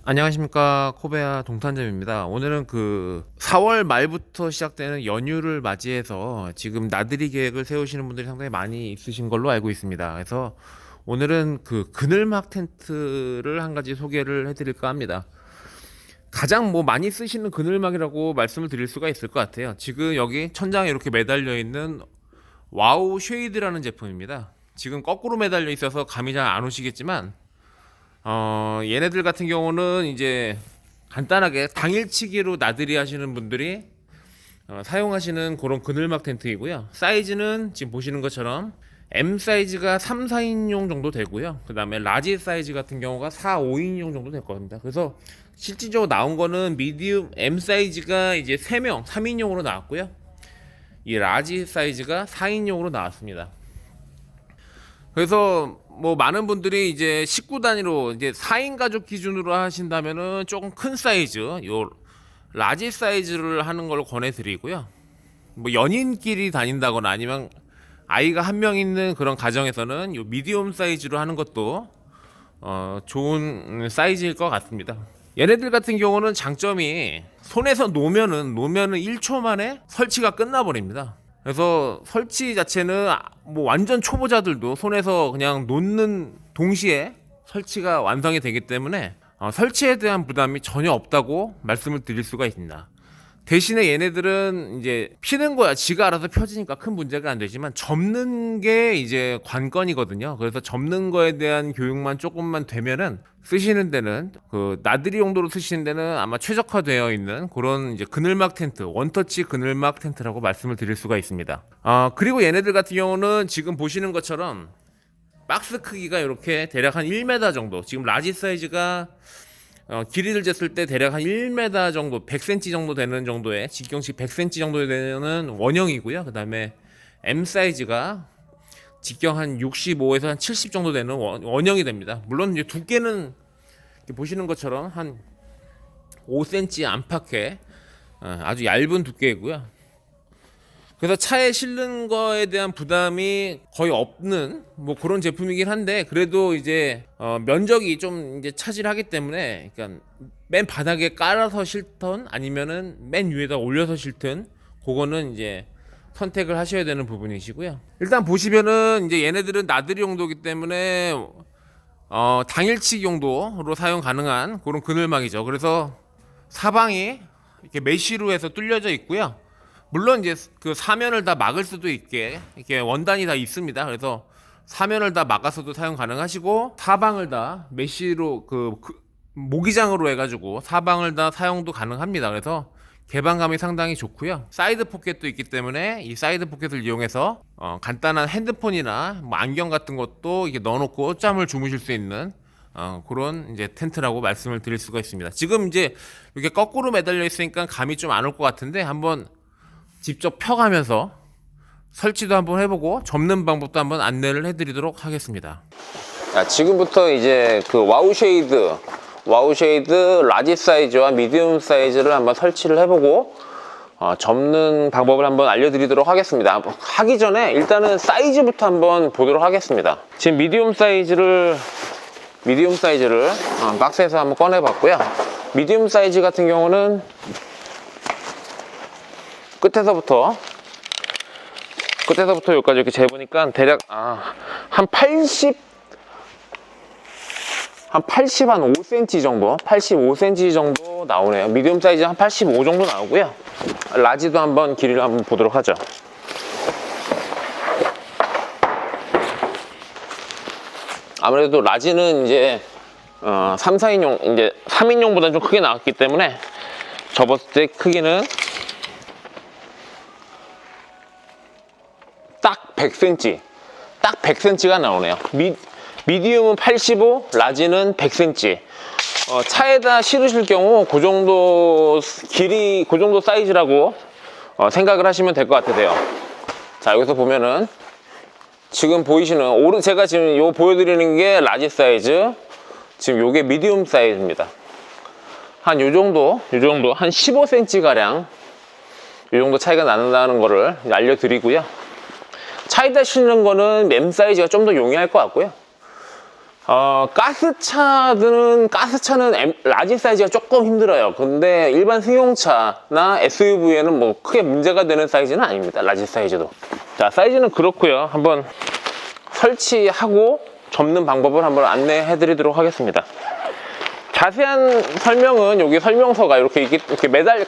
안녕하십니까, 코베아 동탄점입니다. 오늘은 4월 말부터 시작되는 연휴를 맞이해서 지금 나들이 계획을 세우시는 분들이 상당히 많이 있으신 걸로 알고 있습니다. 그래서 오늘은 그늘막 텐트를 한 가지 소개를 해드릴까 합니다. 가장 많이 쓰시는 그늘막이라고 말씀을 드릴 수가 있을 것 같아요. 지금 여기 천장에 이렇게 매달려 있는 와우 쉐이드라는 제품입니다. 지금 거꾸로 매달려 있어서 감이 잘 안 오시겠지만 얘네들 같은 경우는 이제 간단하게 당일치기로 나들이 하시는 분들이 사용하시는 그런 그늘막 텐트이고요. 사이즈는 지금 보시는 것처럼 M 사이즈가 3, 4인용 정도 되고요. 그 다음에 라지 사이즈 같은 경우가 4, 5인용 정도 될 겁니다. 그래서 실질적으로 나온 거는 미디움 M 사이즈가 이제 3명, 3인용으로 나왔고요. 이 라지 사이즈가 4인용으로 나왔습니다. 그래서 많은 분들이 이제 식구 단위로 이제 4인 가족 기준으로 하신다면은 조금 큰 사이즈, 요 라지 사이즈를 하는 걸 권해 드리고요. 연인끼리 다닌다거나 아니면 아이가 한 명 있는 그런 가정에서는 요 미디움 사이즈로 하는 것도 좋은 사이즈일 것 같습니다. 얘네들 같은 경우는 장점이 손에서 놓으면은 1초 만에 설치가 끝나버립니다. 그래서 설치 자체는 완전 초보자들도 손에서 그냥 놓는 동시에 설치가 완성이 되기 때문에 설치에 대한 부담이 전혀 없다고 말씀을 드릴 수가 있습니다. 대신에 얘네들은 이제 피는 거야 지가 알아서 펴지니까 큰 문제가 안 되지만 접는 게 이제 관건이거든요. 그래서 접는 거에 대한 교육만 조금만 되면은 쓰시는 데는 나들이 용도로 쓰시는 데는 아마 최적화되어 있는 그런 이제 그늘막 텐트, 원터치 그늘막 텐트라고 말씀을 드릴 수가 있습니다. 그리고 얘네들 같은 경우는 지금 보시는 것처럼 박스 크기가 이렇게 대략 한 1m 정도, 지금 라지 사이즈가 길이를 쟀을 때 대략 한 1m 정도, 100cm 정도 되는 정도의 직경식 100cm 정도 되는 원형이고요. 그 다음에 M 사이즈가 직경 한 65에서 한 70 정도 되는 원형이 됩니다. 물론 이제 두께는 보시는 것처럼 한 5cm 안팎의 아주 얇은 두께이고요. 그래서 차에 실는 거에 대한 부담이 거의 없는 그런 제품이긴 한데, 그래도 이제 면적이 좀 이제 차지하기 때문에, 그러니까 맨 바닥에 깔아서 실던 아니면은 맨 위에다 올려서 실든 그거는 이제 선택을 하셔야 되는 부분이시고요. 일단 보시면은 이제 얘네들은 나들이 용도이기 때문에 당일치기 용도로 사용 가능한 그런 그늘막이죠. 그래서 사방이 이렇게 메쉬로 해서 뚫려져 있고요. 물론 이제 사면을 다 막을 수도 있게 이렇게 원단이 다 있습니다. 그래서 사면을 다 막아서도 사용 가능하시고, 사방을 다 메쉬로 모기장으로 해가지고 사방을 다 사용도 가능합니다. 그래서 개방감이 상당히 좋고요. 사이드 포켓도 있기 때문에 이 사이드 포켓을 이용해서 간단한 핸드폰이나 안경 같은 것도 이렇게 넣어놓고 짬을 주무실 수 있는 그런 이제 텐트라고 말씀을 드릴 수가 있습니다. 지금 이제 이렇게 거꾸로 매달려 있으니까 감이 좀 안 올 것 같은데, 한번 직접 펴가면서 설치도 한번 해보고 접는 방법도 한번 안내를 해드리도록 하겠습니다. 자, 지금부터 이제 와우 쉐이드 라지 사이즈와 미디움 사이즈를 한번 설치를 해보고 접는 방법을 한번 알려드리도록 하겠습니다. 하기 전에 일단은 사이즈부터 한번 보도록 하겠습니다. 지금 미디움 사이즈를 박스에서 한번 꺼내봤고요. 미디움 사이즈 같은 경우는 끝에서부터 여기까지 이렇게 재보니까 대략 한 85cm 정도, 85cm 정도 나오네요. 미디움 사이즈 한 85 정도 나오고요. 라지도 한번 길이를 한번 보도록 하죠. 아무래도 라지는 이제 3, 4인용, 이제 3인용보다 좀 크게 나왔기 때문에 접었을 때 크기는 딱 100cm가 나오네요. 미디움은 85, 라지는 100cm. 차에다 실으실 경우 그 정도 길이, 그 정도 사이즈라고 생각을 하시면 될 것 같으세요. 자, 여기서 보면은 지금 보이시는 제가 지금 요 보여드리는 게 라지 사이즈, 지금 요게 미디움 사이즈입니다. 한 요 정도 한 15cm 가량 요 정도 차이가 난다는 거를 알려드리고요. 차에다 실는 거는 M 사이즈가 좀 더 용이할 것 같고요. 가스차는 라지 사이즈가 조금 힘들어요. 근데 일반 승용차나 SUV에는 뭐 크게 문제가 되는 사이즈는 아닙니다. 라지 사이즈도. 자, 사이즈는 그렇고요. 한번 설치하고 접는 방법을 한번 안내해 드리도록 하겠습니다. 자세한 설명은 여기 설명서가 이렇게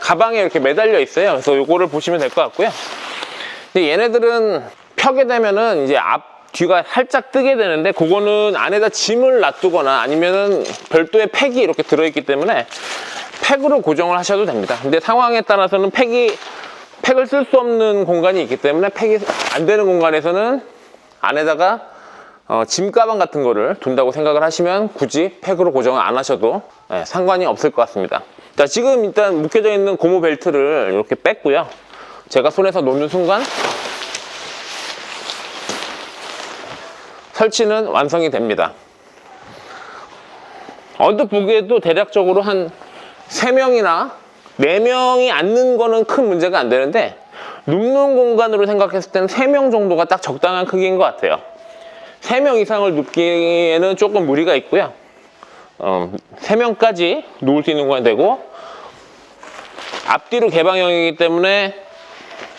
가방에 이렇게 매달려 있어요. 그래서 요거를 보시면 될 것 같고요. 근데 얘네들은 펴게 되면은 이제 뒤가 살짝 뜨게 되는데, 그거는 안에다 짐을 놔두거나 아니면은 별도의 팩이 이렇게 들어있기 때문에 팩으로 고정을 하셔도 됩니다. 근데 상황에 따라서는 팩을 쓸 수 없는 공간이 있기 때문에, 팩이 안 되는 공간에서는 안에다가 짐 가방 같은 거를 둔다고 생각을 하시면 굳이 팩으로 고정을 안 하셔도 상관이 없을 것 같습니다. 자, 지금 일단 묶여져 있는 고무 벨트를 이렇게 뺐고요. 제가 손에서 놓는 순간 설치는 완성이 됩니다. 언뜻 보기에도 대략적으로 한 3명이나 4명이 앉는 거는 큰 문제가 안 되는데, 눕는 공간으로 생각했을 때는 3명 정도가 딱 적당한 크기인 것 같아요. 3명 이상을 눕기에는 조금 무리가 있고요. 3명까지 누울 수 있는 공간이 되고, 앞뒤로 개방형이기 때문에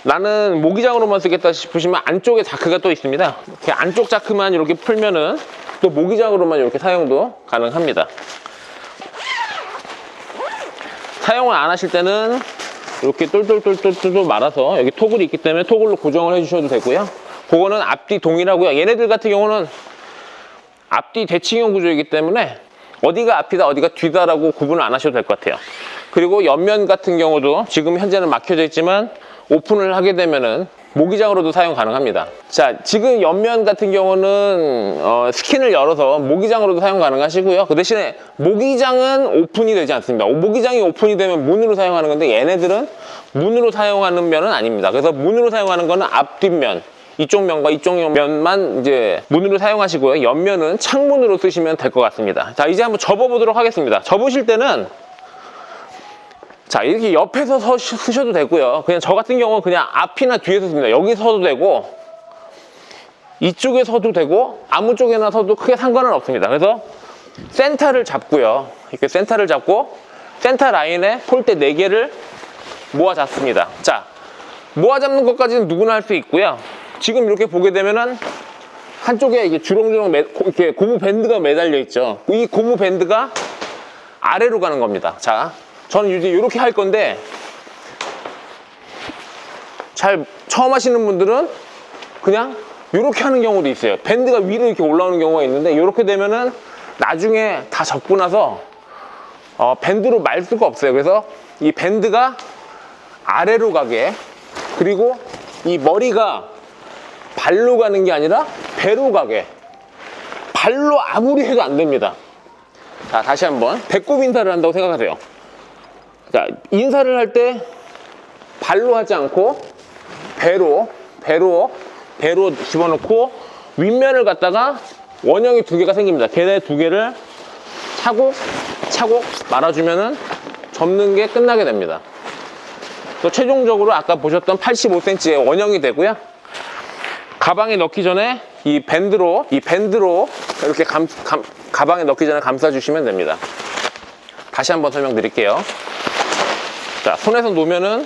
나는 모기장으로만 쓰겠다 싶으시면 안쪽에 자크가 또 있습니다. 이렇게 안쪽 자크만 이렇게 풀면은 또 모기장으로만 이렇게 사용도 가능합니다. 사용을 안 하실 때는 이렇게 똘똘똘똘 말아서, 여기 토글이 있기 때문에 토글로 고정을 해주셔도 되고요. 그거는 앞뒤 동일하고요. 얘네들 같은 경우는 앞뒤 대칭형 구조이기 때문에 어디가 앞이다 어디가 뒤다라고 구분을 안 하셔도 될 것 같아요. 그리고 옆면 같은 경우도 지금 현재는 막혀져 있지만 오픈을 하게 되면은 모기장으로도 사용 가능합니다. 자, 지금 옆면 같은 경우는 스킨을 열어서 모기장으로도 사용 가능하시고요. 그 대신에 모기장은 오픈이 되지 않습니다. 모기장이 오픈이 되면 문으로 사용하는 건데, 얘네들은 문으로 사용하는 면은 아닙니다. 그래서 문으로 사용하는 거는 앞뒷면, 이쪽 면과 이쪽 면만 이제 문으로 사용하시고요. 옆면은 창문으로 쓰시면 될 것 같습니다. 자, 이제 한번 접어보도록 하겠습니다. 접으실 때는 자, 이렇게 옆에서 쓰셔도 되고요. 그냥 저 같은 경우는 그냥 앞이나 뒤에서 씁니다. 여기 서도 되고 이쪽에 서도 되고 아무 쪽에나 서도 크게 상관은 없습니다. 그래서 센터를 잡고요. 이렇게 센터를 잡고 센터 라인에 폴대 4개를 모아 잡습니다. 자, 모아 잡는 것까지는 누구나 할 수 있고요. 지금 이렇게 보게 되면은 한쪽에 이게 주렁주렁 이렇게 고무 밴드가 매달려 있죠. 이 고무 밴드가 아래로 가는 겁니다. 자, 저는 이제 이렇게 할 건데, 처음 하시는 분들은 그냥 이렇게 하는 경우도 있어요. 밴드가 위로 이렇게 올라오는 경우가 있는데, 이렇게 되면은 나중에 다 접고 나서 밴드로 말 수가 없어요. 그래서 이 밴드가 아래로 가게, 그리고 이 머리가 발로 가는 게 아니라 배로 가게, 발로 아무리 해도 안 됩니다. 자, 다시 한번 배꼽 인사를 한다고 생각하세요. 자, 인사를 할 때 발로 하지 않고 배로 집어넣고 윗면을 갖다가 원형이 2개가 생깁니다. 걔네 2개를 차곡 말아주면은 접는 게 끝나게 됩니다. 또 최종적으로 아까 보셨던 85cm의 원형이 되고요. 가방에 넣기 전에 이 밴드로 이렇게 가방에 넣기 전에 감싸주시면 됩니다. 다시 한번 설명드릴게요. 자, 손에서 놓으면은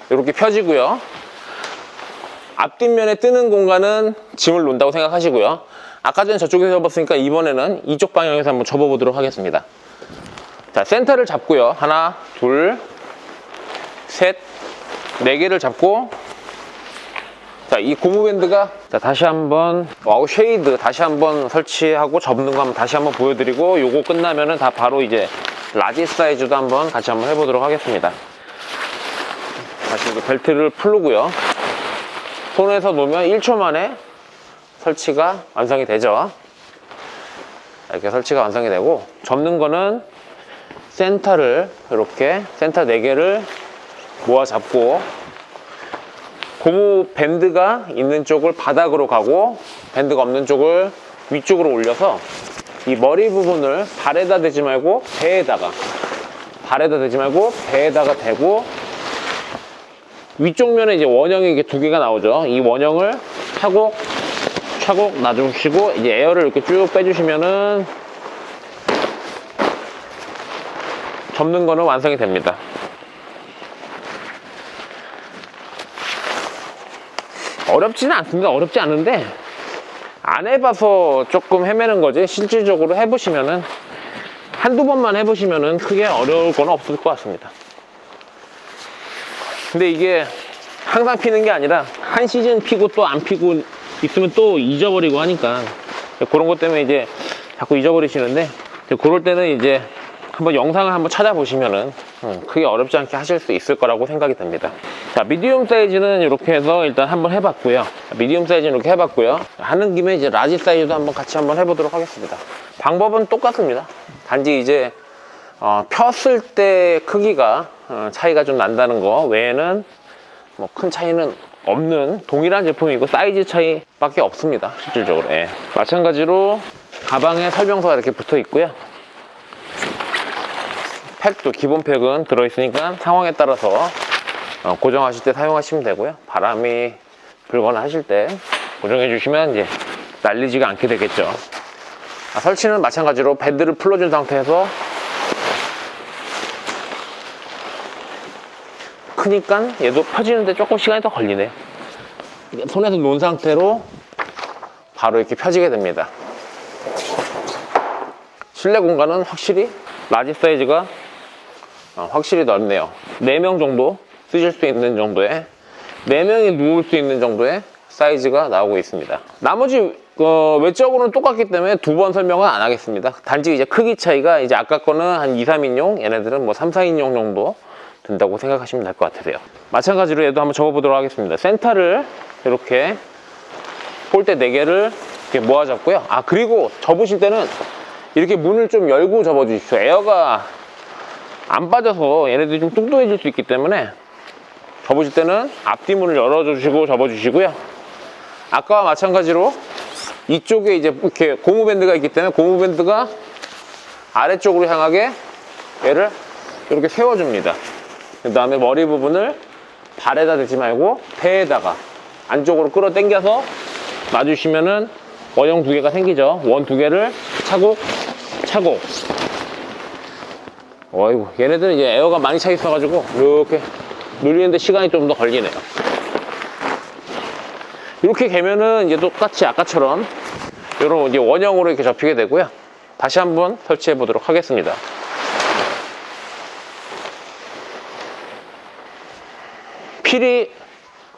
이렇게 펴지고요. 앞뒷면에 뜨는 공간은 짐을 놓는다고 생각하시고요. 아까 전에 저쪽에서 접었으니까 이번에는 이쪽 방향에서 한번 접어보도록 하겠습니다. 자, 센터를 잡고요. 하나, 둘, 셋, 4개를 잡고, 자, 이 고무밴드가, 자, 다시 한번 쉐이드 다시 한번 설치하고 접는 거 한번 다시 한번 보여드리고, 요거 끝나면은 다 바로 이제 라지 사이즈도 한번 같이 한번 해보도록 하겠습니다. 다시 벨트를 풀고요. 손에서 놓으면 1초 만에 설치가 완성이 되죠. 이렇게 설치가 완성이 되고, 접는 거는 센터를 이렇게 센터 4개를 모아 잡고, 고무 밴드가 있는 쪽을 바닥으로 가고 밴드가 없는 쪽을 위쪽으로 올려서 이 머리 부분을 발에다 대지 말고 배에다가 대고, 위쪽 면에 이제 원형이 이게 2개가 나오죠. 이 원형을 차곡 차곡 놔주시고 이제 에어를 이렇게 쭉 빼주시면은 접는 거는 완성이 됩니다. 어렵지는 않습니다. 어렵지 않은데 안 해봐서 조금 헤매는 거지, 실질적으로 해보시면은 한두 번만 해보시면은 크게 어려울 건 없을 것 같습니다. 근데 이게 항상 피는 게 아니라 한 시즌 피고 또 안 피고 있으면 또 잊어버리고 하니까 그런 것 때문에 이제 자꾸 잊어버리시는데, 그럴 때는 이제 한번 영상을 한번 찾아보시면은 크게 어렵지 않게 하실 수 있을 거라고 생각이 듭니다. 자, 미디움 사이즈는 이렇게 해서 일단 한번 해봤고요. 미디움 사이즈는 이렇게 해봤고요. 하는 김에 이제 라지 사이즈도 한번 같이 한번 해보도록 하겠습니다. 방법은 똑같습니다. 단지 이제 폈을 때 크기가 차이가 좀 난다는 거 외에는 뭐 큰 차이는 없는 동일한 제품이고 사이즈 차이밖에 없습니다. 실질적으로. 예. 마찬가지로 가방에 설명서가 이렇게 붙어 있고요. 팩도 기본 팩은 들어있으니까 상황에 따라서 고정하실 때 사용하시면 되고요. 바람이 불거나 하실 때 고정해 주시면 이제 날리지가 않게 되겠죠. 설치는 마찬가지로 밴드를 풀어준 상태에서 크니까 얘도 펴지는데 조금 시간이 더 걸리네요. 손에서 놓은 상태로 바로 이렇게 펴지게 됩니다. 실내 공간은 확실히 라지 사이즈가 확실히 넓네요. 4명 정도 쓰실 수 있는 정도의, 4명이 누울 수 있는 정도의 사이즈가 나오고 있습니다. 나머지 외적으로는 똑같기 때문에 두 번 설명은 안 하겠습니다. 단지 이제 크기 차이가 이제 아까 거는 한 2, 3인용, 얘네들은 뭐 3, 4인용 정도 된다고 생각하시면 될 것 같으세요. 마찬가지로 얘도 한번 접어보도록 하겠습니다. 센터를 이렇게 폴대 4개를 이렇게 모아 잡고요. 그리고 접으실 때는 이렇게 문을 좀 열고 접어 주십시오. 에어가 안 빠져서 얘네들이 좀 뚱뚱해질 수 있기 때문에 접으실 때는 앞뒤 문을 열어주시고 접어주시고요. 아까와 마찬가지로 이쪽에 이제 이렇게 고무밴드가 있기 때문에 고무밴드가 아래쪽으로 향하게 얘를 이렇게 세워줍니다. 그 다음에 머리 부분을 발에다 대지 말고 배에다가 안쪽으로 끌어당겨서 놔주시면은 원형 2개가 생기죠. 원 2개를 차곡차곡. 어이구, 얘네들은 이제 에어가 많이 차 있어가지고 이렇게 눌리는데 시간이 좀 더 걸리네요. 이렇게 개면은 이제 똑같이 아까처럼 이런 이제 원형으로 이렇게 접히게 되고요. 다시 한번 설치해 보도록 하겠습니다.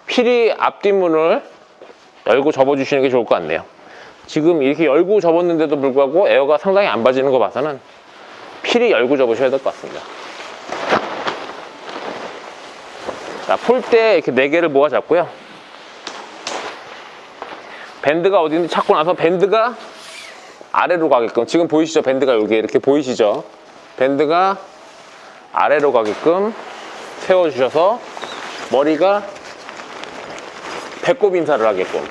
필히 앞뒷문을 열고 접어주시는 게 좋을 것 같네요. 지금 이렇게 열고 접었는데도 불구하고 에어가 상당히 안 빠지는 거 봐서는 필히 열고 접으셔야 될 것 같습니다. 자, 폴대 이렇게 4개를 모아 잡고요. 밴드가 어딘지 찾고 나서 밴드가 아래로 가게끔, 지금 보이시죠? 밴드가 여기 이렇게 보이시죠? 밴드가 아래로 가게끔 세워주셔서 머리가 배꼽 인사를 하게끔,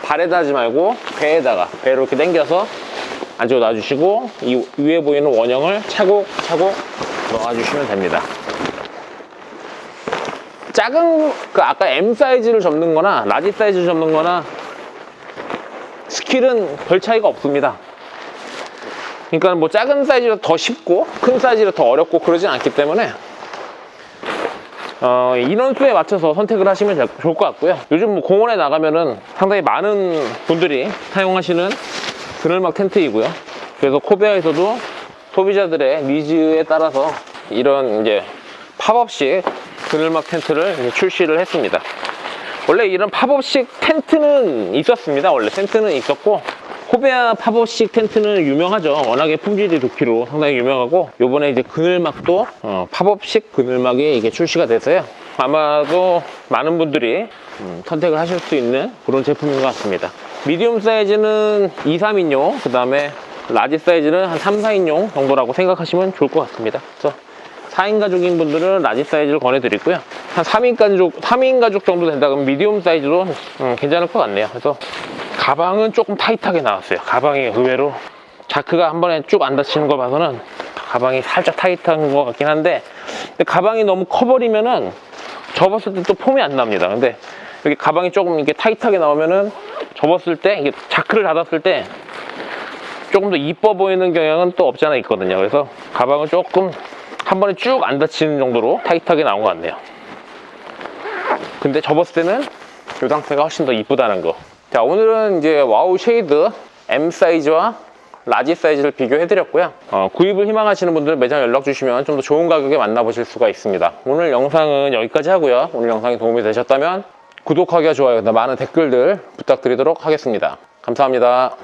발에다 하지 말고 배로 이렇게 당겨서 안쪽으로 놔주시고 이 위에 보이는 원형을 차곡차곡 넣어주시면 됩니다. 작은 아까 M 사이즈를 접는 거나 라지 사이즈를 접는 거나 스킬은 별 차이가 없습니다. 그러니까 뭐 작은 사이즈가 더 쉽고 큰 사이즈가 더 어렵고 그러진 않기 때문에 인원수에 맞춰서 선택을 하시면 좋을 것 같고요. 요즘 뭐 공원에 나가면은 상당히 많은 분들이 사용하시는 그늘막 텐트이고요. 그래서 코베아에서도 소비자들의 니즈에 따라서 이런 이제 팝업식 그늘막 텐트를 이제 출시를 했습니다. 원래 이런 팝업식 텐트는 있었습니다. 원래 텐트는 있었고 코베아 팝업식 텐트는 유명하죠. 워낙에 품질이 좋기로 상당히 유명하고, 요번에 이제 그늘막도 팝업식 그늘막이 이게 출시가 돼서요. 아마도 많은 분들이 선택을 하실 수 있는 그런 제품인 것 같습니다. 미디움 사이즈는 2, 3인용, 그 다음에 라지 사이즈는 한 3, 4인용 정도라고 생각하시면 좋을 것 같습니다. 그래서 4인 가족인 분들은 라지 사이즈를 권해드리고요. 한 3인 가족 정도 된다 그러면 미디움 사이즈도 괜찮을 것 같네요. 그래서 가방은 조금 타이트하게 나왔어요. 가방이 의외로 자크가 한 번에 쭉 안 닫히는 거 봐서는 가방이 살짝 타이트한 것 같긴 한데, 근데 가방이 너무 커버리면은 접었을 때 또 폼이 안 납니다. 근데 여기 가방이 조금 이렇게 타이트하게 나오면은 접었을 때 이게 자크를 닫았을 때 조금 더 이뻐 보이는 경향은 또 없지 않아 있거든요. 그래서 가방을 조금 한 번에 쭉 안 닫히는 정도로 타이트하게 나온 것 같네요. 근데 접었을 때는 이 상태가 훨씬 더 이쁘다는 거. 자, 오늘은 이제 와우 쉐이드 M 사이즈와 라지 사이즈를 비교해 드렸고요. 구입을 희망하시는 분들은 매장 연락 주시면 좀 더 좋은 가격에 만나보실 수가 있습니다. 오늘 영상은 여기까지 하고요. 오늘 영상이 도움이 되셨다면 구독하기와 좋아요, 많은 댓글들 부탁드리도록 하겠습니다. 감사합니다.